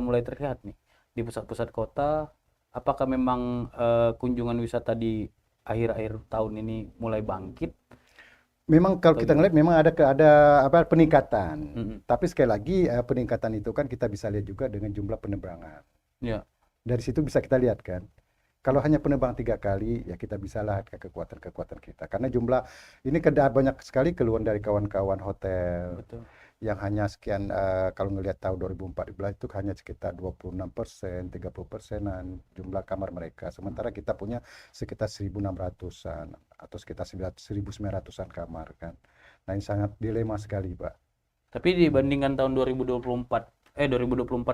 mulai terlihat nih di pusat-pusat kota. Apakah memang kunjungan wisata di akhir-akhir tahun ini mulai bangkit Memang kalau atau kita ngelihat gimana? memang ada apa peningkatan. Mm-mm. Tapi sekali lagi peningkatan itu kan kita bisa lihat juga dengan jumlah penerbangan. Ya, Dari situ bisa kita lihat kan. Kalau hanya penerbangan 3 kali, ya kita bisa lihat ke kekuatan-kekuatan kita. Karena jumlah ini banyak sekali keluhan dari kawan-kawan hotel betul. yang hanya sekian, kalau ngelihat tahun 2014 itu hanya sekitar 26%, 30%-an jumlah kamar mereka. Sementara kita punya sekitar 1.600-an atau sekitar 1.900-an kamar kan. Nah ini sangat dilema sekali Pak. Tapi dibandingkan tahun 2024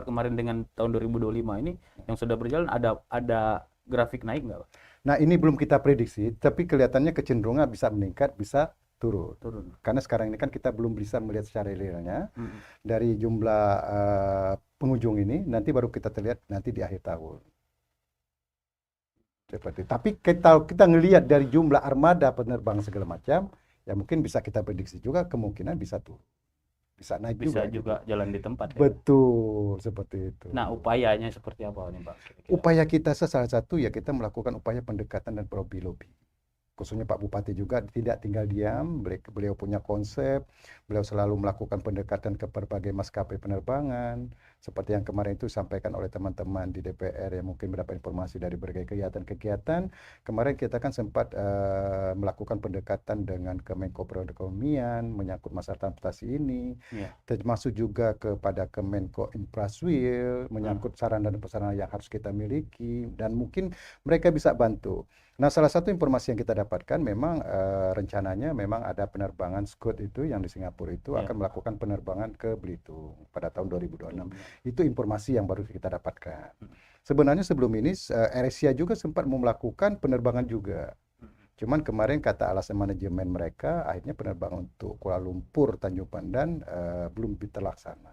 kemarin dengan tahun 2025 ini yang sudah berjalan, ada grafik naik nggak, Pak? Nah ini belum kita prediksi, tapi kelihatannya kecenderungan bisa meningkat, bisa turun. Turun. Karena sekarang ini kan kita belum bisa melihat secara realnya Mm-mm. dari jumlah pengunjung ini, nanti baru kita terlihat nanti di akhir tahun. Seperti. Tapi kita ngelihat dari jumlah armada penerbang segala macam, ya mungkin bisa kita prediksi juga kemungkinan bisa turun, bisa naik Bisa juga gitu. juga jalan di tempat ya. Betul, seperti itu. Nah, upayanya seperti apa nih, Pak, kira-kira? Upaya kita salah satu ya kita melakukan upaya pendekatan dan lobby-lobby. Khususnya Pak Bupati juga tidak tinggal diam, beliau punya konsep, beliau selalu melakukan pendekatan ke berbagai maskapai penerbangan, seperti yang kemarin itu disampaikan oleh teman-teman di DPR yang mungkin mendapat informasi dari berbagai kegiatan-kegiatan. Kemarin kita kan sempat melakukan pendekatan dengan Kemenko Perekonomian menyangkut masalah transportasi ini, Iya. termasuk juga kepada Kemenko Infrastruktur Hmm. menyangkut sarana dan prasarana yang harus kita miliki, dan mungkin mereka bisa bantu. Nah, salah satu informasi yang kita dapatkan memang rencananya memang ada penerbangan Scoot itu yang di Singapura itu Iya. akan melakukan penerbangan ke Belitung pada tahun 2026. 2026. Itu informasi yang baru kita dapatkan. Hmm. Sebenarnya sebelum ini AirAsia juga sempat mau melakukan penerbangan juga. Hmm. Cuman kemarin kata alasan manajemen mereka akhirnya penerbangan untuk Kuala Lumpur, Tanjung Pandan belum terlaksana.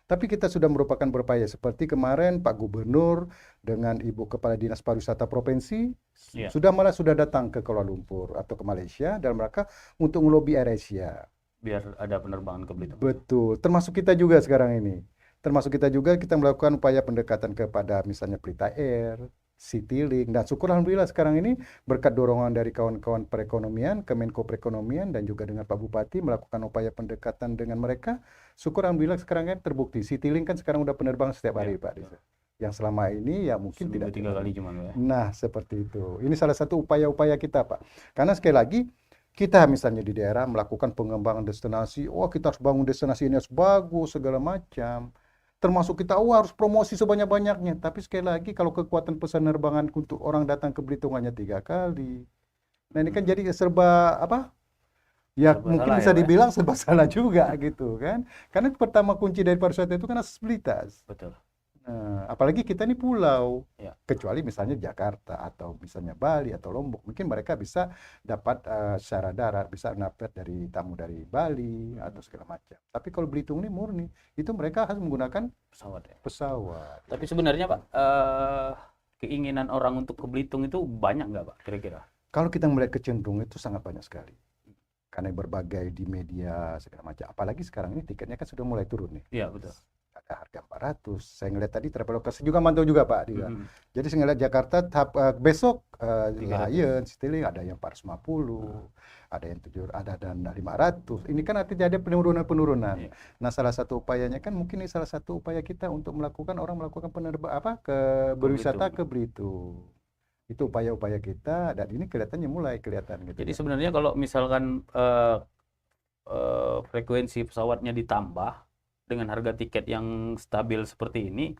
Tapi kita sudah merupakan berupaya seperti kemarin Pak Gubernur dengan Ibu Kepala Dinas Pariwisata Provinsi Iya. sudah datang ke Kuala Lumpur atau ke Malaysia dalam rangka untuk melobi AirAsia. Biar ada penerbangan ke Belitung. Betul, termasuk kita juga sekarang ini. Termasuk kita juga kita melakukan upaya pendekatan kepada misalnya Pelita Air, Citylink, dan syukur alhamdulillah sekarang ini berkat dorongan dari kawan-kawan perekonomian, Kemenko Perekonomian dan juga dengan Pak Bupati melakukan upaya pendekatan dengan mereka. Syukur alhamdulillah sekarang kan terbukti. Citylink kan sekarang udah penerbangan setiap hari Iya, Pak. betul. Yang selama ini ya mungkin Seminggu tidak tiap 3 kali hari. cuman, Pak, ya. Nah, seperti itu. Ini salah satu upaya-upaya kita, Pak. Karena sekali lagi kita misalnya di daerah melakukan pengembangan destinasi, oh kita harus bangun destinasi ini harus bagus segala macam. Termasuk kita harus promosi sebanyak-banyaknya. Tapi sekali lagi kalau kekuatan penerbangan untuk orang datang ke Belitung hanya 3 kali. Nah ini kan Hmm. jadi serba apa? Ya Serba mungkin salah ya, bisa Pak, ya. dibilang serba salah juga gitu kan. Karena pertama kunci dari pariwisata itu kan aksesibilitas. Betul. Nah, apalagi kita ini pulau, Ya. kecuali misalnya Jakarta atau misalnya Bali atau Lombok, mungkin mereka bisa dapat secara darat, bisa dapat dari tamu dari Bali Hmm. atau segala macam. Tapi kalau Belitung ini murni, itu mereka harus menggunakan Pesawat ya. pesawat. Tapi sebenarnya, Pak, keinginan orang untuk ke Belitung itu banyak nggak, Pak, kira-kira? Kalau kita melihat kecenderungan itu sangat banyak sekali. Karena berbagai di media segala macam. Apalagi sekarang ini tiketnya kan sudah mulai turun nih. Iya, betul. Ada harga 400. Saya ngeliat tadi Traveloka juga mantau juga Pak dia. Mm-mm. Jadi saya ngeliat Jakarta besok 300. Lion, Citylink ada yang 450, ada yang 7, ada dan 500. Ini kan artinya ada penurunan-penurunan. Iya. Nah, salah satu upayanya kan mungkin ini salah satu upaya kita untuk melakukan orang melakukan ke berwisata Belitung. ke Belitung. Itu upaya-upaya kita dan ini kelihatannya mulai kelihatan gitu Jadi ya. sebenarnya kalau misalkan frekuensi pesawatnya ditambah dengan harga tiket yang stabil seperti ini,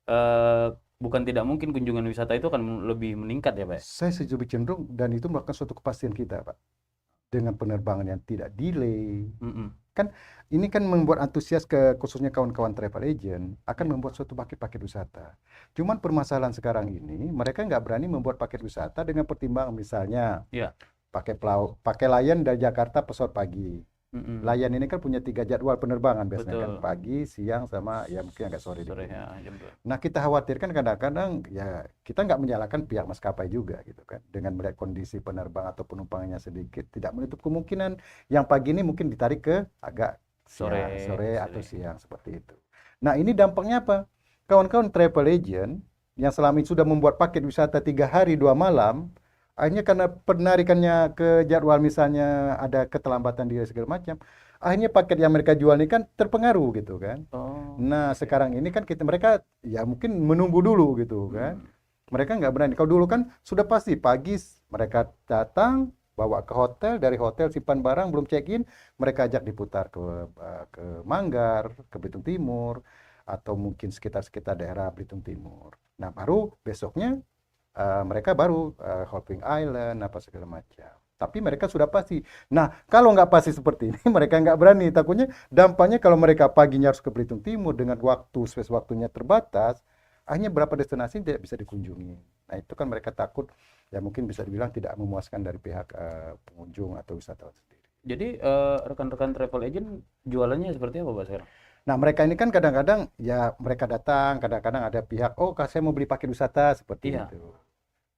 eh, bukan tidak mungkin kunjungan wisata itu akan lebih meningkat ya, Pak? Saya setuju cenderung dan itu merupakan suatu kepastian kita, Pak. Dengan penerbangan yang tidak delay. Mm-mm. Kan ini kan membuat antusias khususnya kawan-kawan travel agent akan membuat suatu paket-paket wisata. Cuman permasalahan sekarang ini mereka nggak berani membuat paket wisata dengan pertimbangan misalnya Ya. pakai Lion dari Jakarta pesawat pagi. Mm-mm. Lion ini kan punya 3 jadwal penerbangan biasanya kan Betul. pagi, siang sama ya mungkin agak sore Sore dikit. ya, jam 2. Nah, kita khawatirkan kadang-kadang ya kita nggak menyalahkan pihak maskapai juga gitu kan. Dengan melihat kondisi penerbang atau penumpangnya sedikit, tidak menutup kemungkinan yang pagi ini mungkin ditarik ke agak Sore, sore atau sore. siang seperti itu. Nah, ini dampaknya apa? kawan-kawan travel agent yang selama ini sudah membuat paket wisata 3 hari 2 malam, akhirnya karena penarikannya ke jadwal misalnya ada keterlambatan dia segala macam, akhirnya paket yang mereka jual ini kan terpengaruh gitu kan. Oh, Nah, oke. sekarang ini kan mereka ya mungkin menunggu dulu gitu kan. Hmm. Mereka nggak berani. Kalau dulu kan sudah pasti pagi mereka datang, bawa ke hotel, dari hotel simpan barang, belum check-in, mereka ajak diputar ke Manggar, ke Belitung Timur, atau mungkin sekitar-sekitar daerah Belitung Timur. Nah, baru besoknya mereka baru Hopping Island, apa segala macam. Tapi mereka sudah pasti. Nah, kalau nggak pasti seperti ini, mereka nggak berani. Takutnya dampaknya kalau mereka paginya harus ke Belitung Timur dengan space waktunya terbatas, hanya berapa destinasi tidak bisa dikunjungi. Nah, itu kan mereka takut, ya mungkin bisa dibilang tidak memuaskan dari pihak pengunjung atau wisatawan sendiri. Jadi rekan-rekan travel agent jualannya seperti apa Pak sekarang? Nah, mereka ini kan kadang-kadang ya mereka datang, kadang-kadang ada pihak, oh saya mau beli paket wisata seperti Iya, itu.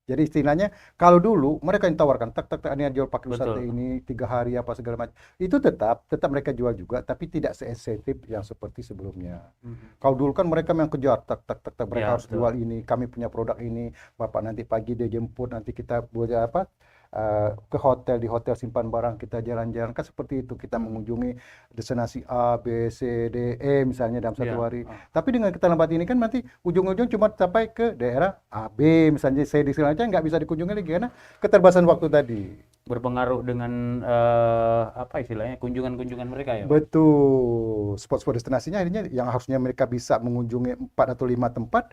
Jadi istilahnya kalau dulu mereka yang tawarkan tak tak tak ini jual paket wisata betul. ini 3 hari apa segala macam. Itu tetap mereka jual juga tapi tidak sesensitif yang seperti sebelumnya. Mhm. Kalau dulu kan mereka yang kejar tak tak tak tak Ya, mereka harus betul. jual ini, kami punya produk ini, Bapak nanti pagi dia jemput, nanti kita buat apa? Ke hotel, di hotel simpan barang kita jalan-jalan kan seperti itu kita Hmm. mengunjungi destinasi A, B, C, D, E misalnya dalam satu Iya. hari. Tapi dengan keterlambatan ini kan nanti ujung-ujung cuma sampai ke daerah A, B misalnya C di sana nggak bisa dikunjungi lagi karena keterbatasan waktu tadi. Berpengaruh dengan apa istilahnya kunjungan-kunjungan mereka ya Pak? Betul. Spot-spot destinasinya akhirnya yang harusnya mereka bisa mengunjungi 4 atau 5 tempat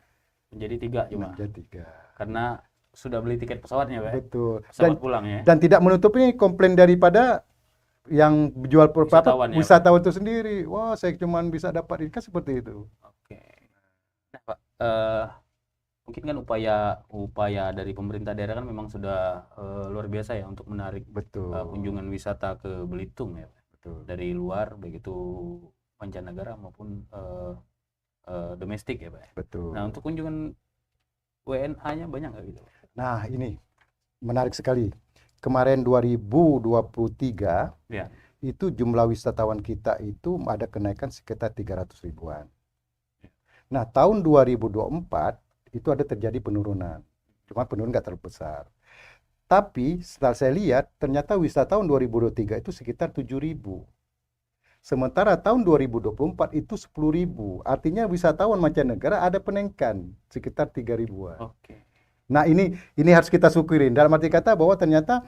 Menjadi 3 cuma. menjadi 3. Karena sudah beli tiket pesawatnya Pak ya? Betul. Pesawat pulang ya? Dan tidak menutupi komplain daripada yang jual Wisatawan ya Pak? wisatawan itu sendiri. Wah, saya cuma bisa dapat ini kan seperti itu. Oke. Nah Pak, mungkin kan upaya upaya dari pemerintah daerah kan memang sudah luar biasa ya untuk menarik Betul. kunjungan wisata ke Belitung ya Pak. Betul. Dari luar begitu mancanegara maupun domestik ya Pak ya. Betul. Nah untuk kunjungan WNA-nya banyak nggak gitu? Nah, ini menarik sekali. Kemarin 2023 Ya. itu jumlah wisatawan kita itu ada kenaikan sekitar 300 ribuan. Nah, tahun 2024 itu ada terjadi penurunan. Cuma penurunan nggak terlalu besar. Tapi setelah saya lihat, ternyata wisatawan 2023 itu sekitar 7.000. Sementara tahun 2024 itu 10.000. Artinya wisatawan mancanegara ada peningkatan sekitar 3 ribuan. Oke. Nah, ini harus kita syukurin. Dalam arti kata bahwa ternyata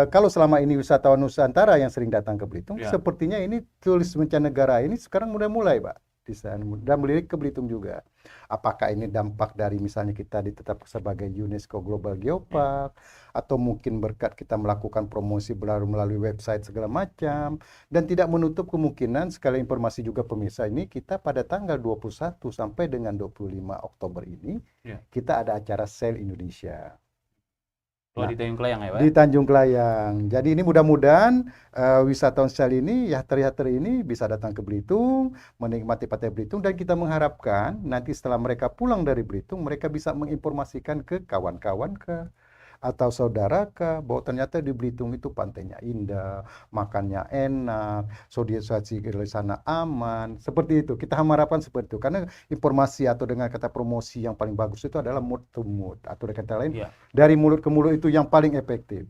kalau selama ini wisatawan Nusantara yang sering datang ke Belitung, Ya. sepertinya ini turis mancanegara ini sekarang mulai Pak, di sana dan melirik ke Belitung juga. Apakah ini dampak dari misalnya kita ditetapkan sebagai UNESCO Global Geopark, atau mungkin berkat kita melakukan promosi melalui website segala macam, dan tidak menutup kemungkinan sekali informasi juga pemirsa ini kita pada tanggal 21 sampai dengan 25 Oktober ini Ya. kita ada acara Sail Indonesia. Kalau Nah, di Tanjung Kelayang ya Pak? di Tanjung Kelayang. Jadi ini mudah-mudahan wisatawan Sail ini ya hari ini bisa datang ke Belitung, menikmati pantai Belitung dan kita mengharapkan nanti setelah mereka pulang dari Belitung mereka bisa menginformasikan ke kawan-kawan atau saudara bahwa ternyata di Belitung itu pantainya indah, makannya enak, sosialisasi di sana aman, seperti itu. Kita harapkan seperti itu karena informasi atau dengan kata promosi yang paling bagus itu adalah mood to mood atau dengan kata lain Iya. dari mulut ke mulut itu yang paling efektif.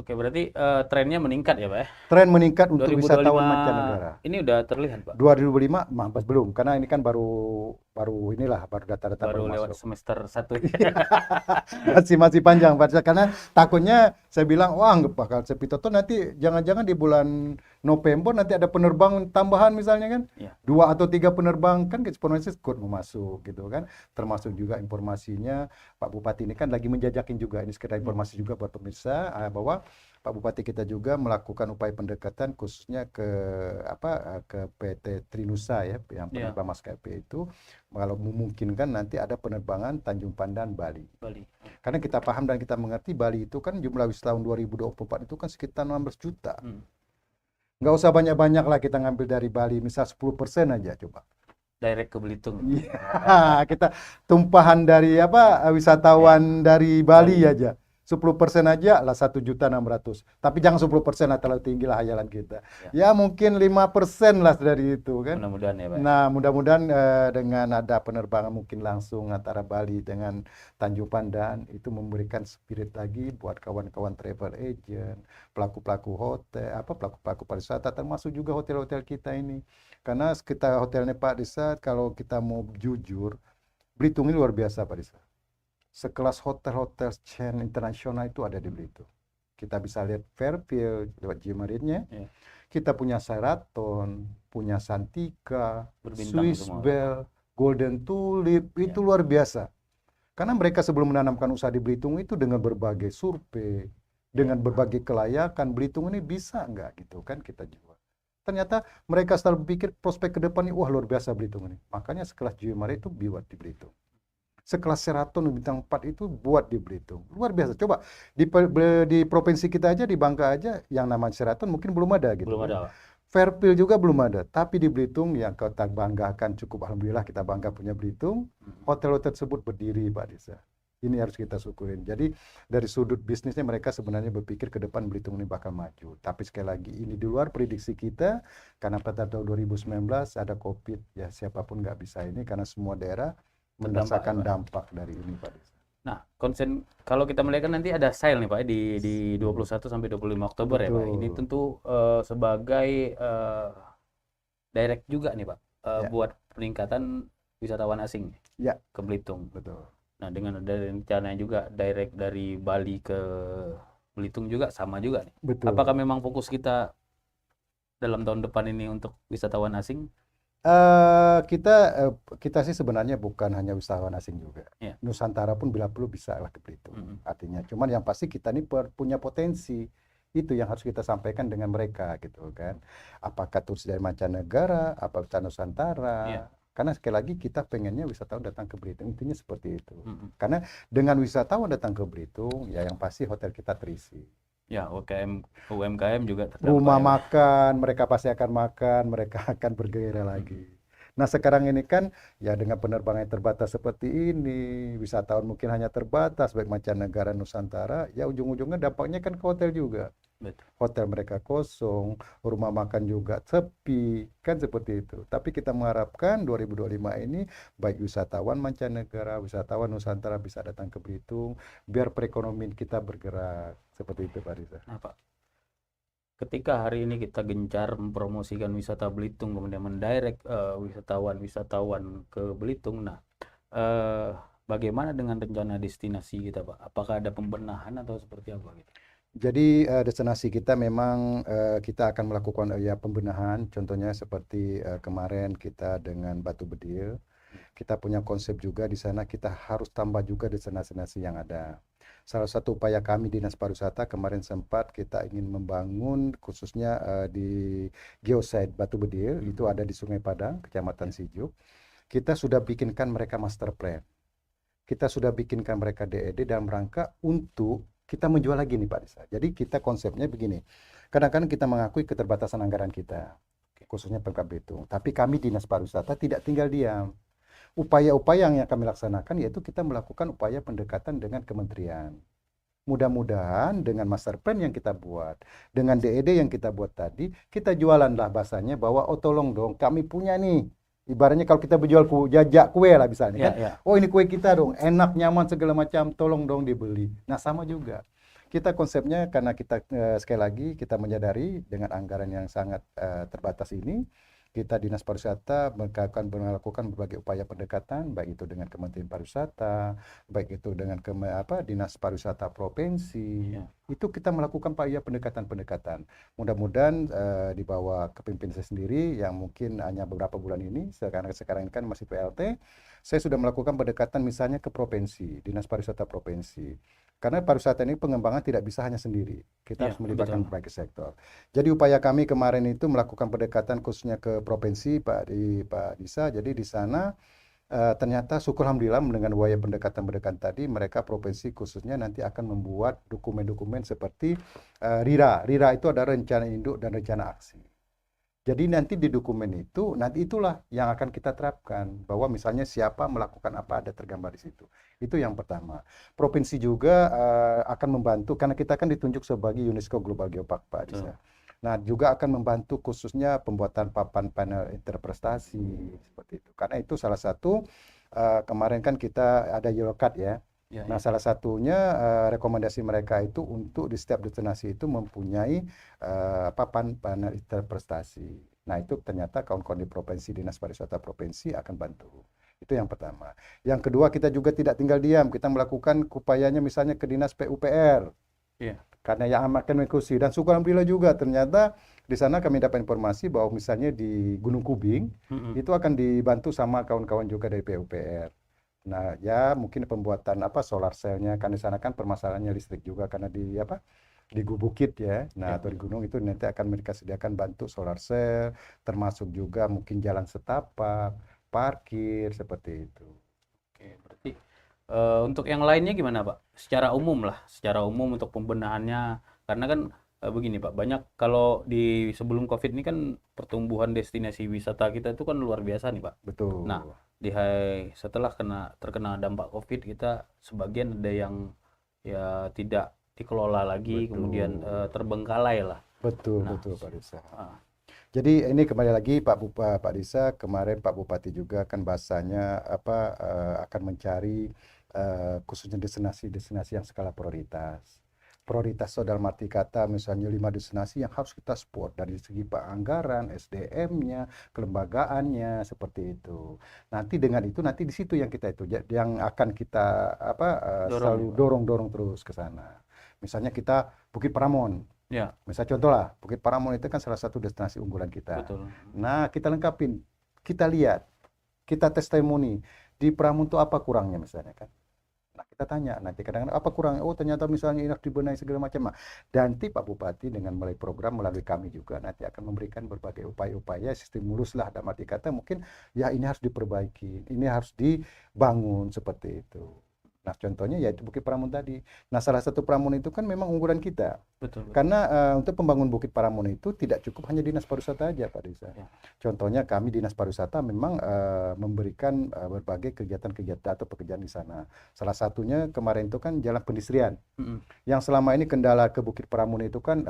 Oke, berarti trennya meningkat ya Pak ya? Tren meningkat untuk wisatawan 2025 mancanegara. ini udah terlihat Pak? 2005 belum karena ini kan baru data-data Baru baru lewat masuk. semester 1 Masih panjang Pak, karena takutnya saya bilang wah nggak bakal sepi toto nanti jangan-jangan di bulan November nanti ada penerbangan tambahan misalnya kan Iya. 2 atau 3 penerbangan kan informasi ikut mau masuk gitu kan, termasuk juga informasinya Pak Bupati ini kan lagi menjajakin juga ini sekedar informasi juga buat pemirsa bahwa Pak Bupati kita juga melakukan upaya pendekatan khususnya ke ke PT Trinusa ya yang Iya. penerbangan maskapai itu kalau memungkinkan nanti ada penerbangan Tanjung Pandan Bali. Bali. Karena kita paham dan kita mengerti Bali itu kan jumlah wisatawan 2024 itu kan sekitar 16 juta. Nggak usah banyak-banyak lah kita ngambil dari Bali, misal 10% aja coba. Direct ke Belitung. Iya, kita tumpahan dari wisatawan dari Bali aja. 10% aja lah 1.600.000. Tapi jangan 10% lah, terlalu tinggi lah hayalan kita. Ya mungkin 5% lah dari itu kan. Mudah-mudahan ya Pak. Nah, mudah-mudahan dengan ada penerbangan mungkin langsung antara Bali dengan Tanjung Pandan, itu memberikan spirit lagi buat kawan-kawan travel agent, pelaku-pelaku hotel, pelaku-pelaku pariwisata, termasuk juga hotel-hotel kita ini. Karena kita hotelnya Pak Disa, kalau kita mau jujur, Belitung ini luar biasa Pak Disa. Sekelas hotel-hotel chain internasional itu ada di Belitung. Kita bisa lihat Fairfield lewat Jimarinnya. Iya. Kita punya Sheraton, punya Santika, Berbintang Swiss semua. Bell, Golden Tulip, itu luar biasa. Karena mereka sebelum menanamkan usaha di Belitung itu dengan berbagai survei, dengan berbagai kelayakan, Belitung ini bisa nggak gitu kan kita jual. Ternyata mereka selalu berpikir prospek ke depan ini, wah luar biasa Belitung ini. Makanya sekelas Jumare itu buat di Belitung. Sekelas Sheraton bintang 4 itu buat di Belitung. Luar biasa. Coba di provinsi kita aja, di Bangka aja, yang namanya Sheraton mungkin belum ada gitu. Belum kan. ada Pak. Fairfield juga belum ada. Tapi di Belitung yang kita banggakan, cukup alhamdulillah kita bangga punya Belitung. Hotel-hotel tersebut berdiri Pak Desa. Ini harus kita syukurin. Jadi dari sudut bisnisnya mereka sebenarnya berpikir ke depan Belitung ini bakal maju. Tapi sekali lagi ini di luar prediksi kita, karena pada tahun 2019 ada COVID, ya siapapun nggak bisa ini karena semua daerah merasakan dampak dari ini Pak Desa. Nah, konsen kalau kita melihat kan nanti ada sale nih Pak di 21 sampai 25 Oktober ya Pak. Ini tentu sebagai direct juga nih Pak buat peningkatan wisatawan asing ke Belitung. Betul. Nah, dengan ada rencana juga direct dari Bali ke Belitung juga sama juga nih. Betul. Apakah memang fokus kita dalam tahun depan ini untuk wisatawan asing? Kita sih sebenarnya bukan hanya wisatawan asing juga. Nusantara pun bila perlu bisa lah ke Belitung. Artinya, cuman yang pasti kita ini punya potensi. Itu yang harus kita sampaikan dengan mereka gitu kan. Apakah turis dari mancanegara, apakah Nusantara. Karena sekali lagi kita pengennya wisatawan datang ke Belitung, intinya seperti itu. Karena dengan wisatawan datang ke Belitung, ya yang pasti hotel kita terisi. Ya, UMKM juga terdampak. Rumah makan, mereka pasti akan makan, mereka akan bergairah lagi. Nah sekarang ini kan ya dengan penerbangan yang terbatas seperti ini, wisatawan mungkin hanya terbatas, baik mancanegara, Nusantara, ya ujung-ujungnya dampaknya kan ke hotel juga. Betul. Hotel mereka kosong, rumah makan juga sepi, kan seperti itu. Tapi kita mengharapkan 2025 ini baik wisatawan mancanegara, wisatawan Nusantara bisa datang ke Belitung, biar perekonomian kita bergerak, seperti itu Pak Riza. Nah Pak, ketika hari ini kita gencar mempromosikan wisata Belitung, kemudian mendirect wisatawan ke Belitung, nah bagaimana dengan rencana destinasi kita Pak? Apakah ada pembenahan atau seperti apa gitu? Jadi destinasi kita memang kita akan melakukan pembenahan, contohnya seperti kemarin kita dengan Batu Bedil, kita punya konsep juga di sana, kita harus tambah juga destinasi yang ada. Salah satu upaya kami Dinas Pariwisata kemarin sempat kita ingin membangun khususnya di geosite Batu Bedil, itu ada di Sungai Padang, Kecamatan Sijuk. Kita sudah bikinkan mereka master plan. Kita sudah bikinkan mereka DED dalam rangka untuk kita menjual lagi nih Pak Desa. Jadi kita konsepnya begini, kadang-kadang kita mengakui keterbatasan anggaran kita, khususnya Pemkab Belitung. Tapi kami Dinas Pariwisata tidak tinggal diam. Upaya-upaya yang kami laksanakan yaitu kita melakukan upaya pendekatan dengan kementerian. Mudah-mudahan dengan master plan yang kita buat, dengan DED yang kita buat tadi, kita jualanlah bahasanya bahwa oh tolong dong kami punya nih. Ibaratnya kalau kita berjual jajak kue lah misalnya kan. Oh ini kue kita dong, enak, nyaman segala macam, tolong dong dibeli. Nah sama juga. Kita konsepnya karena kita sekali lagi kita menyadari dengan anggaran yang sangat terbatas ini, kita Dinas Pariwisata melakukan berbagai upaya pendekatan, baik itu dengan Kementerian Pariwisata, baik itu dengan Dinas Pariwisata Provinsi, itu kita melakukan upaya pendekatan-pendekatan. Mudah-mudahan di bawah kepemimpinan saya sendiri yang mungkin hanya beberapa bulan ini, sekarang ini kan masih PLT, saya sudah melakukan pendekatan misalnya ke provinsi, Dinas Pariwisata Provinsi. Karena pariwisata ini pengembangan tidak bisa hanya sendiri. Kita harus melibatkan berbagai sektor. Jadi upaya kami kemarin itu melakukan pendekatan khususnya ke provinsi Pak Disa. Jadi di sana ternyata syukur alhamdulillah dengan upaya pendekatan-pendekatan tadi mereka provinsi khususnya nanti akan membuat dokumen-dokumen seperti RIRA. RIRA itu ada rencana induk dan rencana aksi. Jadi nanti di dokumen itu, nanti itulah yang akan kita terapkan, bahwa misalnya siapa melakukan apa ada tergambar di situ. Itu yang pertama. Provinsi juga akan membantu, karena kita kan ditunjuk sebagai UNESCO Global Geopark, Pak Betul. Adisa. Nah, juga akan membantu khususnya pembuatan papan panel interprestasi, seperti itu. Karena itu salah satu, kemarin kan kita ada Yellow Card ya. Ya, Nah, ya. salah satunya rekomendasi mereka itu untuk di setiap destinasi itu mempunyai papan panel interpretasi. Nah, itu ternyata kawan-kawan di provinsi, Dinas Pariwisata Provinsi akan bantu. Itu yang pertama. Yang kedua, kita juga tidak tinggal diam. Kita melakukan upayanya misalnya ke Dinas PUPR. Iya. Karena yang akan mengikuti. Dan syukur alhamdulillah juga ternyata di sana kami dapat informasi bahwa misalnya di Gunung Kubing, Mm-mm. itu akan dibantu sama kawan-kawan juga dari PUPR. Nah, ya mungkin pembuatan solar cell-nya, kan di sana kan permasalahannya listrik juga karena di di bukit ya. Nah, Ya. atau di gunung itu nanti akan mereka sediakan bantu solar cell, termasuk juga mungkin jalan setapak, parkir seperti itu. Oke, berarti untuk yang lainnya gimana, Pak? Secara umum lah, secara umum untuk pembenahannya, karena kan begini, Pak, banyak kalau di sebelum COVID ini kan pertumbuhan destinasi wisata kita itu kan luar biasa nih, Pak. Nah, Betul. setelah terkena dampak COVID, kita sebagian ada yang ya tidak dikelola lagi, kemudian Betul. terbengkalai lah. Betul, Nah, betul Pak Desa. ah, Jadi ini kembali lagi Pak Disa, kemarin Pak Bupati juga kan bahasanya akan mencari khususnya destinasi-destinasi yang skala prioritas. Prioritas itu dalam arti kata misalnya 5 destinasi yang harus kita support dari segi anggaran, SDM-nya, kelembagaannya seperti itu. Nanti dengan itu nanti di situ yang kita itu yang akan kita dorong ya, selalu Pak. dorong terus ke sana. Misalnya kita Bukit Pramun. Ya, Misal contoh lah, Bukit Paramon itu kan salah satu destinasi unggulan kita. betul. Nah, kita lengkapin, kita lihat, kita testimoni di Pramun itu apa kurangnya misalnya kan. Nah, kita tanya nanti kadang-kadang apa kurangnya? Oh, ternyata misalnya ini harus dibenahi segala macam. Nah, nanti Pak Bupati dengan melalui program melalui kami juga nanti akan memberikan berbagai upaya-upaya stimulus lah dalam arti kata mungkin ya ini harus diperbaiki, ini harus dibangun seperti itu. Nah, contohnya yaitu Bukit Pramun tadi. Nah, salah satu Pramun itu kan memang unggulan kita. Betul, betul. Karena untuk pembangun Bukit Pramun itu tidak cukup hanya Dinas Pariwisata aja, Pak Desa. Ya. Contohnya kami Dinas Pariwisata memang memberikan berbagai kegiatan-kegiatan atau pekerjaan di sana. Salah satunya kemarin itu kan jalan pedestrian. Mm-mm. Yang selama ini kendala ke Bukit Pramun itu kan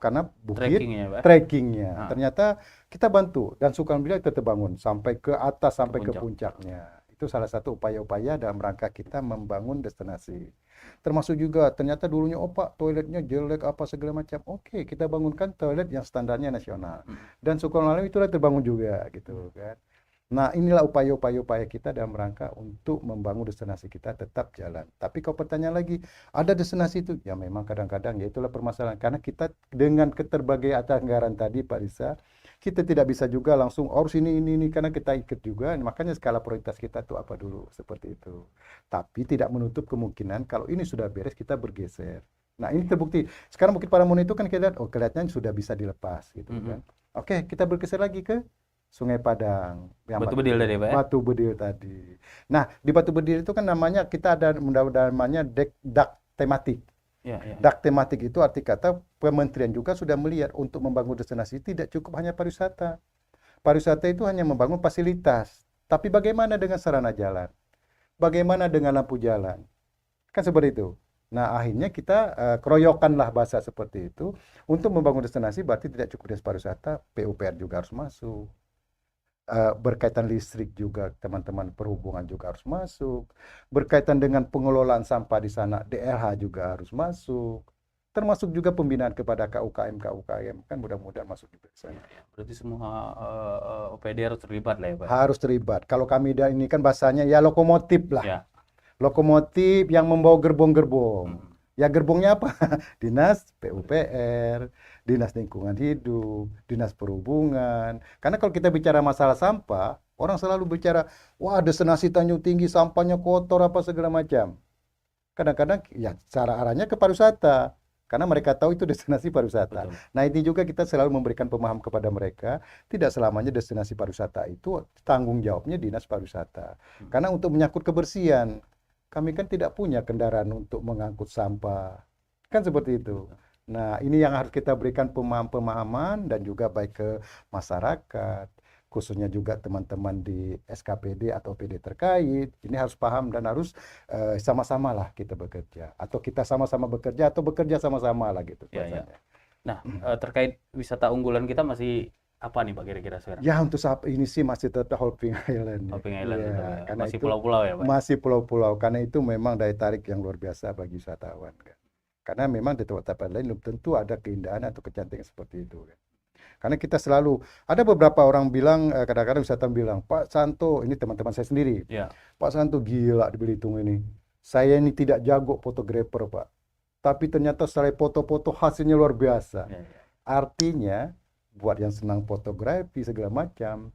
karena bukit Trekking ya, Pak. trekkingnya. Ah, Ternyata kita bantu dan alhamdulillah kita bangun sampai ke atas sampai ke puncak. puncaknya. Itu salah satu upaya-upaya dalam rangka kita membangun destinasi. Termasuk juga ternyata dulunya oh Pak toiletnya jelek apa segala macam. Oke, kita bangunkan toilet yang standarnya nasional. Dan syukur alhamdulillah itulah terbangun juga gitu kan. Nah, inilah upaya-upaya kita dalam rangka untuk membangun destinasi kita tetap jalan. Tapi kalau pertanyaan lagi, ada destinasi itu? Ya memang kadang-kadang ya itulah permasalahan. Karena kita dengan keterbagai anggaran tadi Pak Risa, kita tidak bisa juga langsung harus ini karena kita ikut juga. Makanya skala prioritas kita tuh apa dulu seperti itu. Tapi tidak menutup kemungkinan kalau ini sudah beres kita bergeser. Nah, ini terbukti. Sekarang Bukit Paramun itu kan kita lihat, oh kelihatannya sudah bisa dilepas gitu kan. Oke, kita bergeser lagi ke Sungai Padang, yang Batu Bedil tadi, Pak ya? Batu Bedil tadi. Nah, di Batu Bedil itu kan namanya kita ada namanya dak tematik. Ya, ya. Dak tematik itu arti kata kementerian juga sudah melihat untuk membangun destinasi tidak cukup hanya pariwisata. Pariwisata itu hanya membangun fasilitas. Tapi bagaimana dengan sarana jalan? Bagaimana dengan lampu jalan? Kan seperti itu. Nah, akhirnya kita keroyokanlah bahasa seperti itu. Untuk membangun destinasi berarti tidak cukup dengan pariwisata, PUPR juga harus masuk. Berkaitan listrik juga teman-teman perhubungan juga harus masuk, berkaitan dengan pengelolaan sampah di sana DLH juga harus masuk, termasuk juga pembinaan kepada KUKM kan mudah-mudahan masuk juga ke sana. Berarti semua OPD harus terlibat lah ya, Pak? Harus terlibat. Kalau kami ini kan bahasanya ya lokomotif lah, Ya. lokomotif yang membawa gerbong-gerbong. Ya gerbongnya apa? Dinas PUPR, Dinas Lingkungan Hidup, Dinas Perhubungan. Karena kalau kita bicara masalah sampah, orang selalu bicara, wah destinasi Tanjung Tinggi sampahnya kotor apa segala macam. Kadang-kadang ya cara arahnya ke pariwisata. Karena mereka tahu itu destinasi pariwisata. Betul. Nah ini juga kita selalu memberikan pemahaman kepada mereka, tidak selamanya destinasi pariwisata itu tanggung jawabnya Dinas Pariwisata. Karena untuk menyangkut kebersihan, kami kan tidak punya kendaraan untuk mengangkut sampah. Kan seperti itu. Nah, ini yang harus kita berikan pemahaman dan juga baik ke masyarakat, khususnya juga teman-teman di SKPD atau PD terkait. Ini harus paham dan harus sama-sama lah kita bekerja. Atau kita sama-sama bekerja atau bekerja sama-sama lah gitu Ya, ya. bahasanya. Nah, terkait wisata unggulan kita masih apa nih Pak kira-kira sekarang? Ya, untuk saat ini sih masih tetap Hopping Island ya. Hopping Island Ya, tetap ya. karena Masih itu pulau-pulau ya Pak? masih pulau-pulau. Karena itu memang daya tarik yang luar biasa bagi wisatawan kan. Karena memang di tempat-tempat lain belum tentu ada keindahan atau kecantikan seperti itu kan. Karena kita selalu, ada beberapa orang bilang, kadang-kadang wisatawan bilang, Pak Santo, ini teman-teman saya sendiri, Ya. Pak Santo gila di Belitung ini. Saya ini tidak jago fotografer Pak. Tapi ternyata setelah foto-foto hasilnya luar biasa. Ya, ya. Artinya, buat yang senang fotografi segala macam,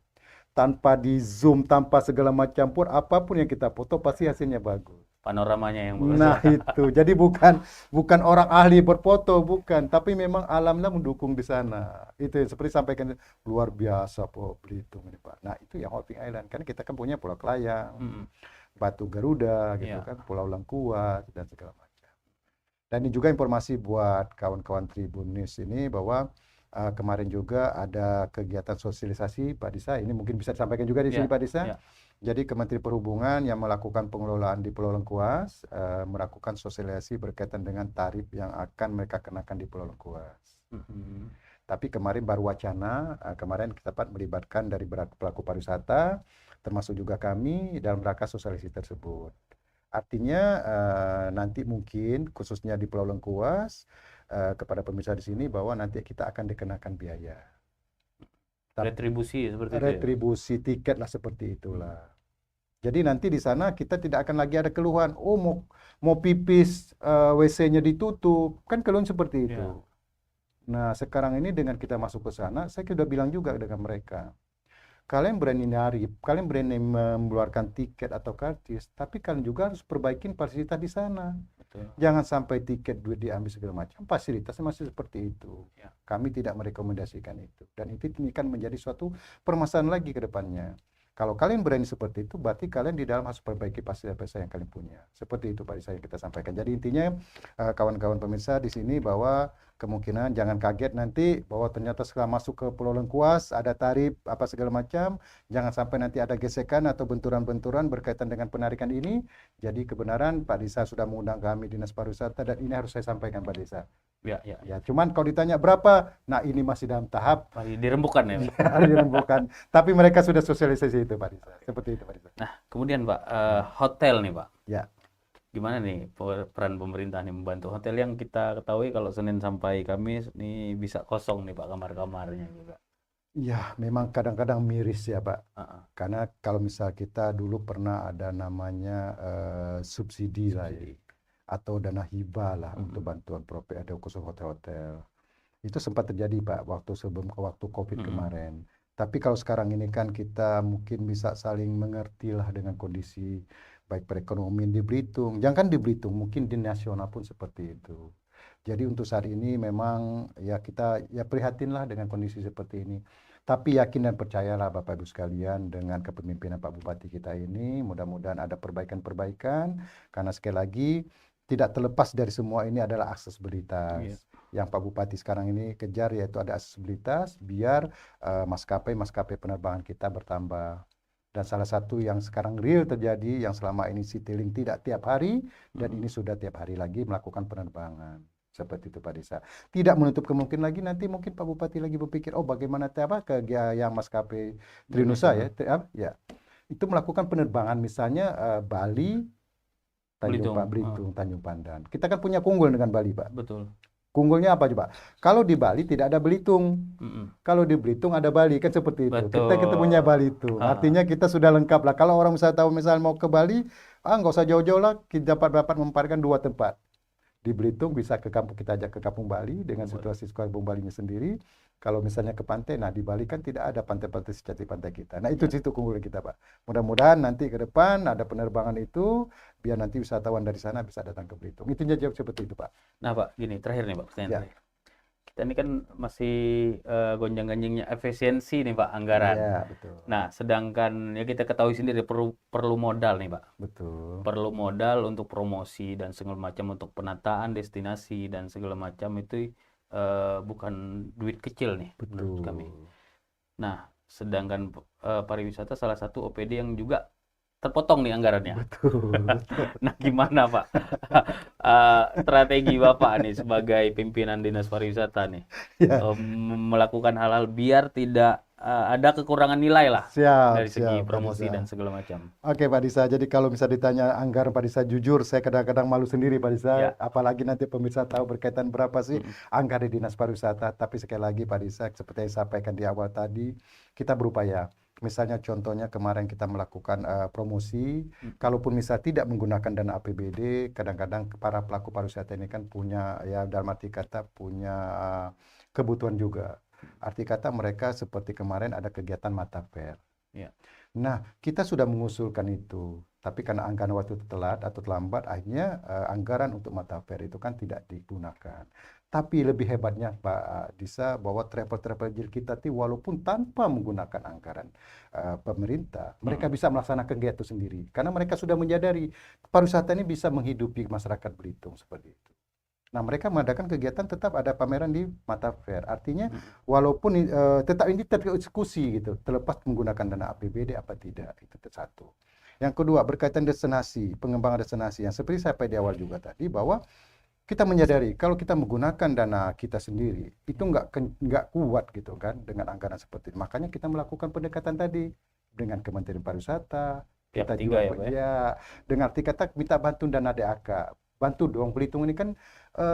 tanpa di zoom, tanpa segala macam pun, apapun yang kita foto pasti hasilnya bagus. Panoramanya yang bagus. Nah itu, jadi bukan orang ahli berfoto, bukan, tapi memang alamnya mendukung di sana. Itu seperti sampaikan luar biasa Belitung ini Pak. Nah itu yang Hopping Island, kan kita kan punya Pulau Kelayang, Batu Garuda, gitu Iya. kan, Pulau Lengkuas dan segala macam. Dan ini juga informasi buat kawan-kawan Tribunis ini bahwa kemarin juga ada kegiatan sosialisasi Pak Disa. Ini mungkin bisa disampaikan juga di sini Ya, Pak Disa. ya. Jadi Kementerian Perhubungan yang melakukan pengelolaan di Pulau Lengkuas melakukan sosialisasi berkaitan dengan tarif yang akan mereka kenakan di Pulau Lengkuas. Tapi kemarin baru wacana, kemarin kita dapat melibatkan dari pelaku pariwisata, termasuk juga kami dalam rangka sosialisasi tersebut. Artinya nanti mungkin khususnya di Pulau Lengkuas kepada pemirsa di sini bahwa nanti kita akan dikenakan biaya. Retribusi seperti itu ya? Retribusi tiket lah seperti itulah. Jadi nanti di sana kita tidak akan lagi ada keluhan, oh mau pipis WC-nya ditutup, kan keluhan seperti itu. Ya. Nah sekarang ini dengan kita masuk ke sana, saya sudah bilang juga dengan mereka, kalian berani nyari, kalian berani mengeluarkan tiket atau karcis, tapi kalian juga harus perbaikin fasilitas di sana. Betul. Jangan sampai tiket duit diambil segala macam, fasilitasnya masih seperti itu. Ya. Kami tidak merekomendasikan itu. Dan itu akan menjadi suatu permasalahan lagi ke depannya. Kalau kalian berani seperti itu, berarti kalian di dalam harus perbaiki fasilitas yang kalian punya. Seperti itu Pak Disa yang kita sampaikan. Jadi intinya kawan-kawan pemirsa di sini bahwa kemungkinan jangan kaget nanti bahwa ternyata setelah masuk ke Pulau Lengkuas ada tarif apa segala macam. Jangan sampai nanti ada gesekan atau benturan-benturan berkaitan dengan penarikan ini. Jadi kebenaran Pak Disa sudah mengundang kami Dinas Pariwisata dan ini harus saya sampaikan Pak Disa. Ya, ya. Ya, cuman kalau ditanya berapa, nah ini masih dalam tahap Masih dirembukan ya Pak? dirembukan. Tapi mereka sudah sosialisasi itu Pak Disa. Seperti itu Pak Disa. Nah, kemudian Pak, hotel nih Pak. Ya. Gimana nih peran pemerintah nih membantu hotel yang kita ketahui kalau Senin sampai Kamis nih bisa kosong nih Pak kamar-kamarnya juga. Ya, memang kadang-kadang miris ya Pak. Karena kalau misal kita dulu pernah ada namanya subsidi lah ya, atau dana hibah lah untuk bantuan ada khusus hotel-hotel. Itu sempat terjadi Pak waktu COVID kemarin. Tapi kalau sekarang ini kan kita mungkin bisa saling mengerti lah dengan kondisi baik perekonomian di Belitung. Jangan di Belitung, mungkin di nasional pun seperti itu. Jadi untuk saat ini memang ya kita ya prihatin lah dengan kondisi seperti ini. Tapi yakin dan percayalah Bapak Ibu sekalian dengan kepemimpinan Pak Bupati kita ini, mudah-mudahan ada perbaikan-perbaikan. Karena sekali lagi tidak terlepas dari semua ini adalah aksesibilitas. Yang Pak Bupati sekarang ini kejar yaitu ada aksesibilitas biar maskapai penerbangan kita bertambah. Dan salah satu yang sekarang real terjadi yang selama ini Citylink tidak tiap hari dan ini sudah tiap hari lagi melakukan penerbangan. Seperti itu Pak Disa. Tidak menutup kemungkinan lagi nanti mungkin Pak Bupati lagi berpikir bagaimana ke yang maskapai Trinusa ya. Itu melakukan penerbangan misalnya Bali, Belitung, Tanjung Pandan. Kita kan punya Kunggul dengan Bali, Pak. Betul. Kunggulnya apa coba? Kalau di Bali tidak ada Belitung. Kalau di Belitung ada Bali, kan seperti itu. Betul. Kita punya Bali itu. Artinya kita sudah lengkap lah. Kalau orang misalnya tahu misalnya mau ke Bali, nggak usah jauh-jauh lah. Kita dapat memaparkan 2 tempat. Di Belitung bisa kita ajak ke Kampung Bali dengan situasi Kampung Balinya sendiri. Kalau misalnya ke pantai, nah di Bali kan tidak ada pantai-pantai seperti pantai kita. Nah itu situ keunggulan kita Pak. Mudah-mudahan nanti ke depan ada penerbangan itu, biar nanti wisatawan dari sana bisa datang ke Belitung. Itu jawab seperti itu Pak. Nah Pak, gini terakhir nih Pak, pertanyaan terakhir. Kita kita ini kan masih gonjang-ganjingnya efisiensi nih Pak anggaran. Iya, betul. Nah, sedangkan ya kita ketahui sendiri perlu modal nih Pak. Betul. Perlu modal untuk promosi dan segala macam, untuk penataan destinasi dan segala macam itu bukan duit kecil nih menurut kami. Betul. Nah, sedangkan pariwisata salah satu OPD yang juga terpotong nih anggarannya. Betul. Nah, gimana Pak? Strategi Bapak nih sebagai pimpinan Dinas Pariwisata nih Ya, melakukan hal-hal biar tidak ada kekurangan nilai lah siap, dari segi siap, Pak promosi Disa. dan segala macam. Oke, Pak Disa. Jadi kalau bisa ditanya anggaran Pak Disa, jujur saya kadang-kadang malu sendiri, Pak Disa. Ya. Apalagi nanti pemirsa tahu berkaitan berapa sih Mm-mm. anggaran Dinas Pariwisata. Tapi sekali lagi, Pak Disa, seperti yang saya sampaikan di awal tadi, kita berupaya. Misalnya contohnya kemarin kita melakukan promosi, kalaupun misal tidak menggunakan dana APBD, kadang-kadang para pelaku pariwisata ini kan punya, ya dalam arti kata punya kebutuhan juga. Arti kata mereka seperti kemarin ada kegiatan mata fair. Ya. Nah, kita sudah mengusulkan itu, tapi karena anggaran waktu itu telat atau terlambat, akhirnya anggaran untuk mata fair itu kan tidak digunakan. Tapi lebih hebatnya Pak Disa, bahwa travel-travel kita itu walaupun tanpa menggunakan anggaran pemerintah, mereka bisa melaksanakan kegiatan itu sendiri. Karena mereka sudah menyadari pariwisata ini bisa menghidupi masyarakat Belitung seperti itu. Nah, mereka mengadakan kegiatan tetap ada pameran di mata fair. Artinya walaupun tetap ini terdiskusi gitu, terlepas menggunakan dana APBD apa tidak, itu satu. Yang kedua, berkaitan destinasi, pengembangan destinasi yang seperti saya pada di awal juga tadi, bahwa kita menyadari kalau kita menggunakan dana kita sendiri itu nggak kuat gitu kan dengan anggaran seperti itu. Makanya kita melakukan pendekatan tadi dengan Kementerian Pariwisata, Pihak kita ketiga juga ya Pak ya. ya dengan arti kata minta bantuan dana DAK. Bantu dong, Belitung ini kan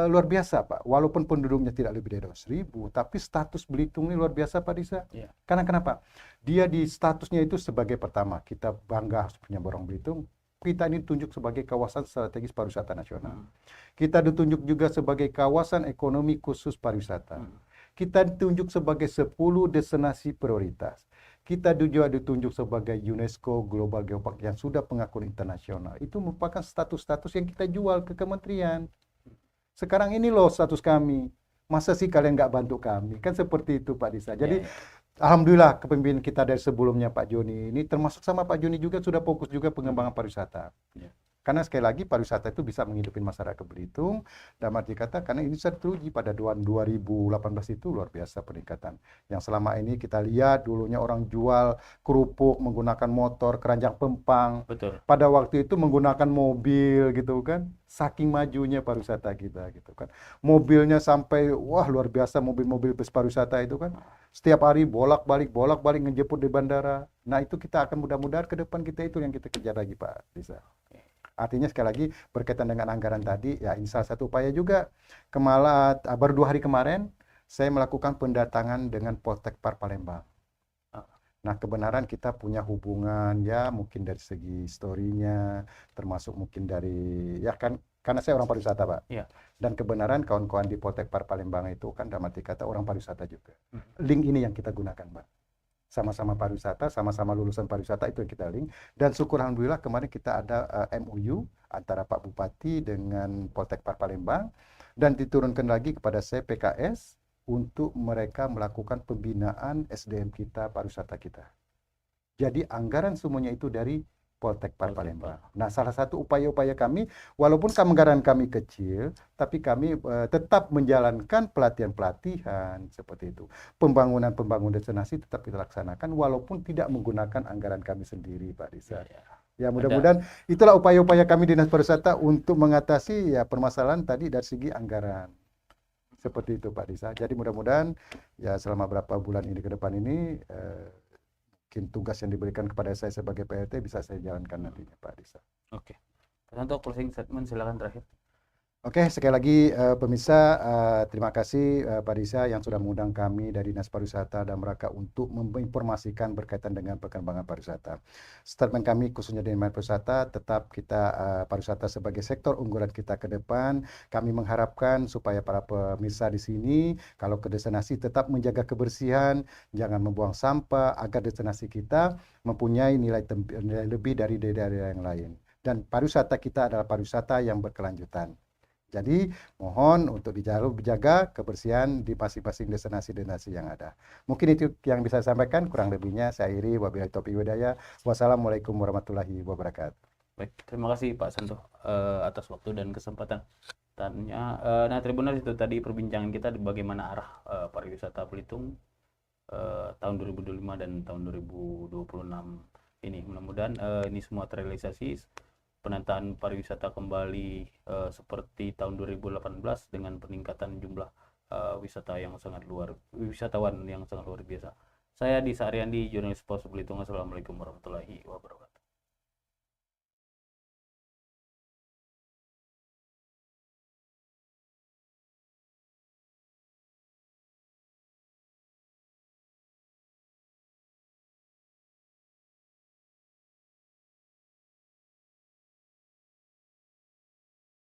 luar biasa Pak. Walaupun penduduknya tidak lebih dari 200.000, tapi status Belitung ini luar biasa Pak Disa. Ya. Karena kenapa? Dia di statusnya itu sebagai pertama, kita bangga harus punya Borong Belitung. Kita ini ditunjuk sebagai kawasan strategis pariwisata nasional. Kita ditunjuk juga sebagai kawasan ekonomi khusus pariwisata. Kita ditunjuk sebagai 10 destinasi prioritas. Kita juga ditunjuk sebagai UNESCO Global Geopark yang sudah pengakuan internasional. Itu merupakan status-status yang kita jual ke kementerian. Sekarang ini loh status kami. Masa sih kalian nggak bantu kami? Kan seperti itu Pak Disa. Jadi alhamdulillah kepemimpinan kita dari sebelumnya Pak Joni ini termasuk sama Pak Joni juga sudah fokus juga pengembangan pariwisata. Karena sekali lagi pariwisata itu bisa menghidupi masyarakat Belitung. Dalam arti kata karena ini sudah teruji pada 2018 itu luar biasa peningkatan. Yang selama ini kita lihat dulunya orang jual kerupuk menggunakan motor, keranjang pempang. Betul. Pada waktu itu menggunakan mobil gitu kan. Saking majunya pariwisata kita gitu kan. Mobilnya sampai wah luar biasa mobil-mobil bus pariwisata itu kan. Setiap hari bolak-balik ngejemput di bandara. Nah, itu kita akan mudah-mudahan ke depan kita itu yang kita kejar lagi Pak Disa. Artinya sekali lagi berkaitan dengan anggaran tadi, ya ini salah satu upaya juga. Baru 2 hari kemarin, saya melakukan pendatangan dengan Poltekpar Palembang. Nah, kebenaran kita punya hubungan, ya mungkin dari segi historinya, termasuk mungkin dari, ya kan, karena saya orang pariwisata Pak. Ya. Dan kebenaran kawan-kawan di Poltekpar Palembang itu kan dalam arti kata orang pariwisata juga. Link ini yang kita gunakan Pak. Sama-sama pariwisata, sama-sama lulusan pariwisata itu yang kita link. Dan syukur alhamdulillah kemarin kita ada MOU antara Pak Bupati dengan Poltekpar Palembang dan diturunkan lagi kepada saya PKS untuk mereka melakukan pembinaan SDM kita, pariwisata kita. Jadi anggaran semuanya itu dari Poltekpar Palembang. Nah, salah satu upaya-upaya kami, walaupun anggaran kami kecil, tapi kami tetap menjalankan pelatihan-pelatihan seperti itu. Pembangunan destinasi tetap kita laksanakan, walaupun tidak menggunakan anggaran kami sendiri, Pak Disa. Ya, mudah-mudahan itulah upaya-upaya kami Dinas Pariwisata untuk mengatasi ya permasalahan tadi dari segi anggaran. Seperti itu, Pak Disa. Jadi mudah-mudahan ya selama berapa bulan ini ke depan ini tugas yang diberikan kepada saya sebagai PLT bisa saya jalankan nantinya Pak Disa. Oke. Untuk closing statement silakan terakhir. Oke, sekali lagi pemirsa, terima kasih Pak Disa yang sudah mengundang kami dari Dinas Pariwisata dan mereka untuk menginformasikan berkaitan dengan perkembangan pariwisata. Statement kami khususnya di Dinas Pariwisata, tetap kita pariwisata sebagai sektor unggulan kita ke depan. Kami mengharapkan supaya para pemirsa di sini, kalau ke destinasi tetap menjaga kebersihan, jangan membuang sampah, agar destinasi kita mempunyai nilai lebih dari daerah yang lain. Dan pariwisata kita adalah pariwisata yang berkelanjutan. Jadi mohon untuk dijaga kebersihan di masing-masing destinasi-destinasi yang ada. Mungkin itu yang bisa saya sampaikan, kurang lebihnya saya akhiri. Wabillahi taufiq hidayah. Wassalamualaikum warahmatullahi wabarakatuh. Baik, terima kasih Pak Santo atas waktu dan kesempatan. Nah, Tribuners, itu tadi perbincangan kita di bagaimana arah pariwisata Belitung tahun 2025 dan tahun 2026 ini. Mudah-mudahan ini semua terrealisasi, penataan pariwisata kembali seperti tahun 2018 dengan peningkatan jumlah wisatawan yang sangat luar biasa. Saya Disa Ariandi, jurnalis Pos Belitung. Assalamualaikum warahmatullahi wabarakatuh.